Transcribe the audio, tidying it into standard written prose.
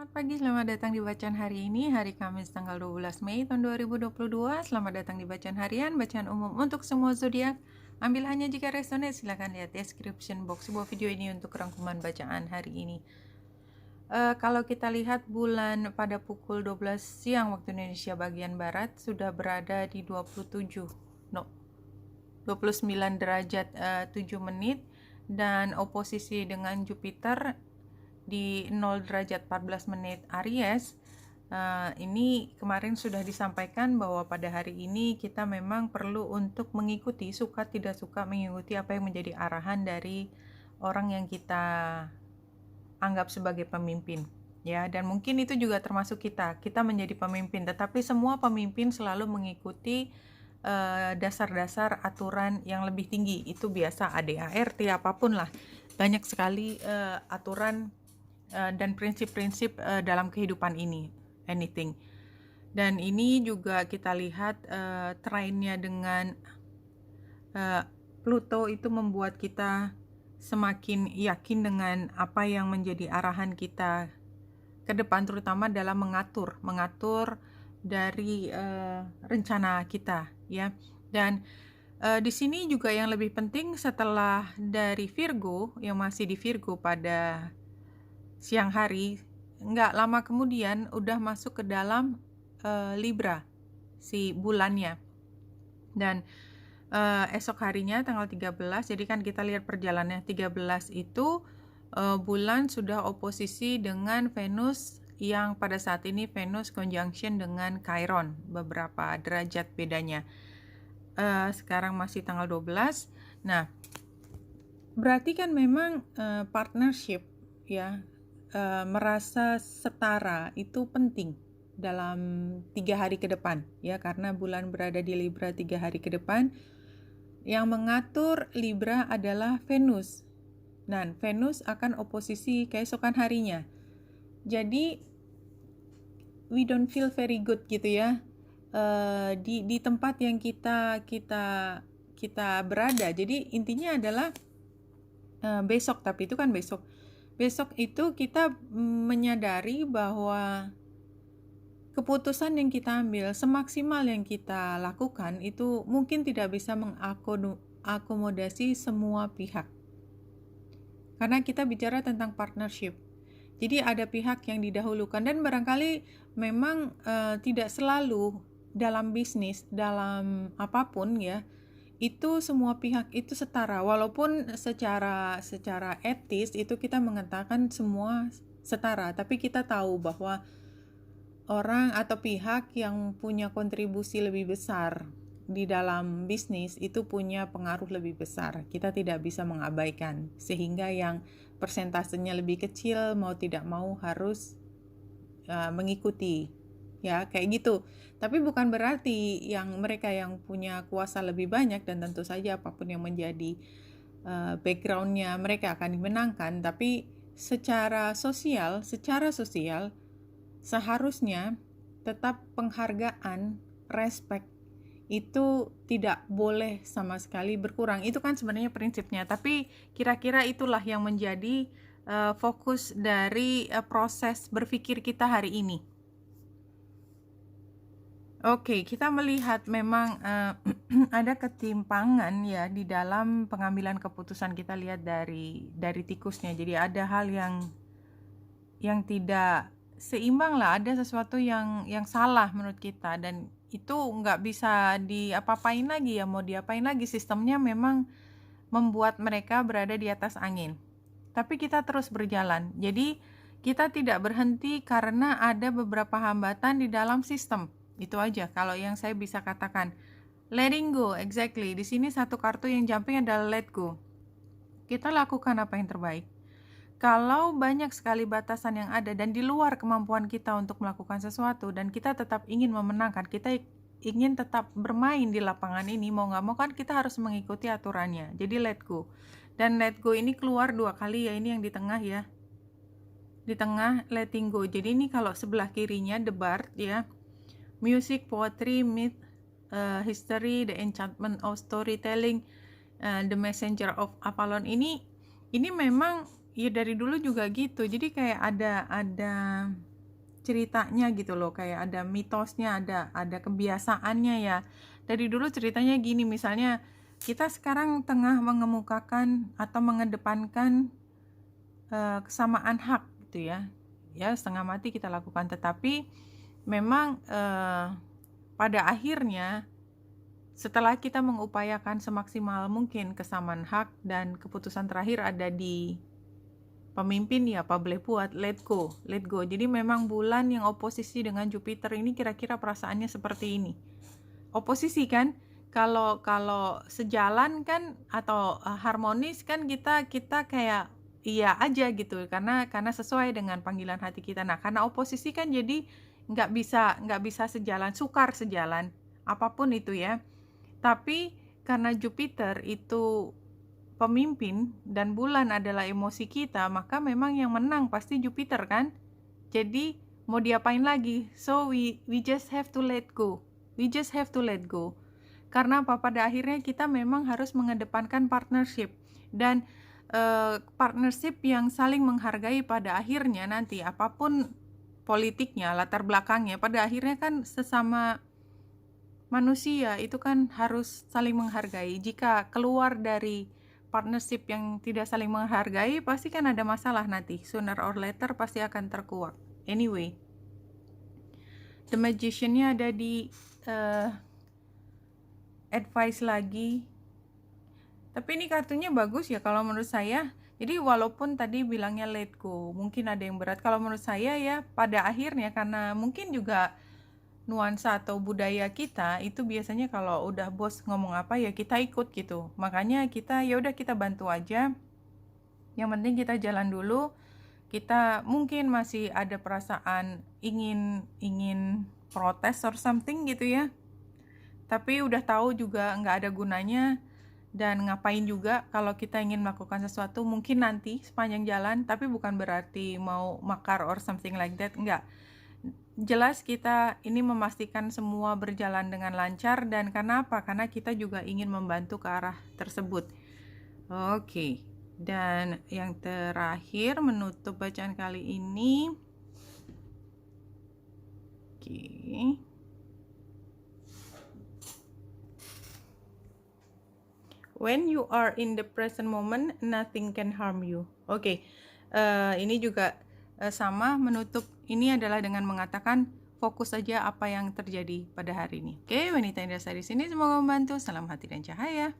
Selamat pagi, selamat datang di bacaan hari ini, hari Kamis tanggal 12 Mei tahun 2022. Selamat datang di bacaan harian, bacaan umum untuk semua zodiak. Ambil hanya jika resonate, silakan lihat description box sebuah video ini untuk rangkuman bacaan hari ini. Kalau kita lihat bulan pada pukul 12 siang waktu Indonesia bagian Barat sudah berada di 29 derajat 7 menit dan oposisi dengan Jupiter di 0 derajat 14 menit Aries. Ini kemarin sudah disampaikan bahwa pada hari ini kita memang perlu untuk mengikuti, suka tidak suka mengikuti apa yang menjadi arahan dari orang yang kita anggap sebagai pemimpin, ya. Dan mungkin itu juga termasuk kita menjadi pemimpin, tetapi semua pemimpin selalu mengikuti dasar-dasar aturan yang lebih tinggi. Itu biasa ADART apapun lah, banyak sekali aturan dan prinsip-prinsip dalam kehidupan ini, anything. Dan ini juga kita lihat trennya dengan Pluto itu membuat kita semakin yakin dengan apa yang menjadi arahan kita ke depan, terutama dalam mengatur dari rencana kita, ya. Dan di sini juga yang lebih penting, setelah dari Virgo yang masih di Virgo pada siang hari, nggak lama kemudian udah masuk ke dalam Libra si bulannya. Dan esok harinya tanggal 13, jadi kan kita lihat perjalanannya 13 itu bulan sudah oposisi dengan Venus yang pada saat ini Venus conjunction dengan Chiron, beberapa derajat bedanya. Sekarang masih tanggal 12. Nah, berarti kan memang partnership, ya, merasa setara itu penting dalam 3 hari ke depan, ya, karena bulan berada di Libra 3 hari ke depan. Yang mengatur Libra adalah Venus, dan Venus akan oposisi keesokan harinya. Jadi we don't feel very good gitu ya, di tempat yang kita berada. Jadi intinya adalah besok, tapi itu kan besok itu kita menyadari bahwa keputusan yang kita ambil, semaksimal yang kita lakukan itu mungkin tidak bisa mengakomodasi semua pihak, karena kita bicara tentang partnership. Jadi ada pihak yang didahulukan, dan barangkali memang tidak selalu dalam bisnis, dalam apapun, ya, itu semua pihak itu setara. Walaupun secara etis itu kita mengatakan semua setara, tapi kita tahu bahwa orang atau pihak yang punya kontribusi lebih besar di dalam bisnis itu punya pengaruh lebih besar. Kita tidak bisa mengabaikan, sehingga yang persentasenya lebih kecil mau tidak mau harus mengikuti, ya, kayak gitu. Tapi bukan berarti yang mereka yang punya kuasa lebih banyak, dan tentu saja apapun yang menjadi backgroundnya mereka akan dimenangkan. Tapi secara sosial seharusnya tetap penghargaan, respect itu tidak boleh sama sekali berkurang. Itu kan sebenarnya prinsipnya, tapi kira-kira itulah yang menjadi fokus dari proses berpikir kita hari ini. Oke, kita melihat memang ada ketimpangan, ya, di dalam pengambilan keputusan. Kita lihat dari tikusnya. Jadi ada hal yang tidak seimbang lah, ada sesuatu yang salah menurut kita, dan itu nggak bisa diapa-apain lagi, ya, mau diapain lagi, sistemnya memang membuat mereka berada di atas angin. Tapi kita terus berjalan, jadi kita tidak berhenti karena ada beberapa hambatan di dalam sistem. Itu aja kalau yang saya bisa katakan. Letting go, exactly. Di sini satu kartu yang jumping adalah let go. Kita lakukan apa yang terbaik. Kalau banyak sekali batasan yang ada dan di luar kemampuan kita untuk melakukan sesuatu, dan kita tetap ingin memenangkan, kita ingin tetap bermain di lapangan ini, mau nggak mau kan kita harus mengikuti aturannya. Jadi let go. Dan let go ini keluar 2 kali, ya, ini yang di tengah, ya. Di tengah letting go. Jadi ini kalau sebelah kirinya the bard, ya. Music, poetry, myth, history, the enchantment of storytelling, the messenger of Apollon. Ini memang ya dari dulu juga gitu. Jadi kayak ada ceritanya gitu loh, kayak ada mitosnya, ada kebiasaannya ya. Dari dulu ceritanya gini, misalnya kita sekarang tengah mengemukakan atau mengedepankan kesamaan hak gitu ya. Ya, setengah mati kita lakukan, tetapi memang pada akhirnya setelah kita mengupayakan semaksimal mungkin kesamaan hak dan keputusan terakhir ada di pemimpin, ya apa boleh buat, let go. Jadi memang bulan yang oposisi dengan Jupiter ini kira-kira perasaannya seperti ini. Oposisi kan, kalau sejalan kan atau harmonis kan kita kayak iya aja gitu, karena sesuai dengan panggilan hati kita. Nah, karena oposisi kan jadi nggak bisa sejalan, sukar sejalan, apapun itu ya. Tapi karena Jupiter itu pemimpin dan bulan adalah emosi kita, maka memang yang menang pasti Jupiter kan. Jadi mau diapain lagi? So we just have to let go. Karena apa? Pada akhirnya kita memang harus mengedepankan partnership, dan partnership yang saling menghargai. Pada akhirnya nanti apapun politiknya, latar belakangnya, pada akhirnya kan sesama manusia itu kan harus saling menghargai. Jika keluar dari partnership yang tidak saling menghargai, pasti kan ada masalah nanti. Sooner or later pasti akan terkuak. Anyway, The Magician-nya ada di advice lagi. Tapi ini kartunya bagus ya kalau menurut saya. Jadi walaupun tadi bilangnya let go, mungkin ada yang berat. Kalau menurut saya ya pada akhirnya, karena mungkin juga nuansa atau budaya kita itu biasanya kalau udah bos ngomong apa ya kita ikut gitu. Makanya kita ya udah kita bantu aja. Yang penting kita jalan dulu. Kita mungkin masih ada perasaan ingin protes or something gitu ya. Tapi udah tahu juga nggak ada gunanya, dan ngapain juga kalau kita ingin melakukan sesuatu mungkin nanti sepanjang jalan, tapi bukan berarti mau makar or something like that, enggak. Jelas kita ini memastikan semua berjalan dengan lancar, dan karena apa? Karena kita juga ingin membantu ke arah tersebut. Oke, dan yang terakhir menutup bacaan kali ini. Oke. When you are in the present moment, nothing can harm you. Oke, ini juga sama menutup. Ini adalah dengan mengatakan fokus saja apa yang terjadi pada hari ini. Oke, wanita yang dasar di sini semoga membantu. Salam hati dan cahaya.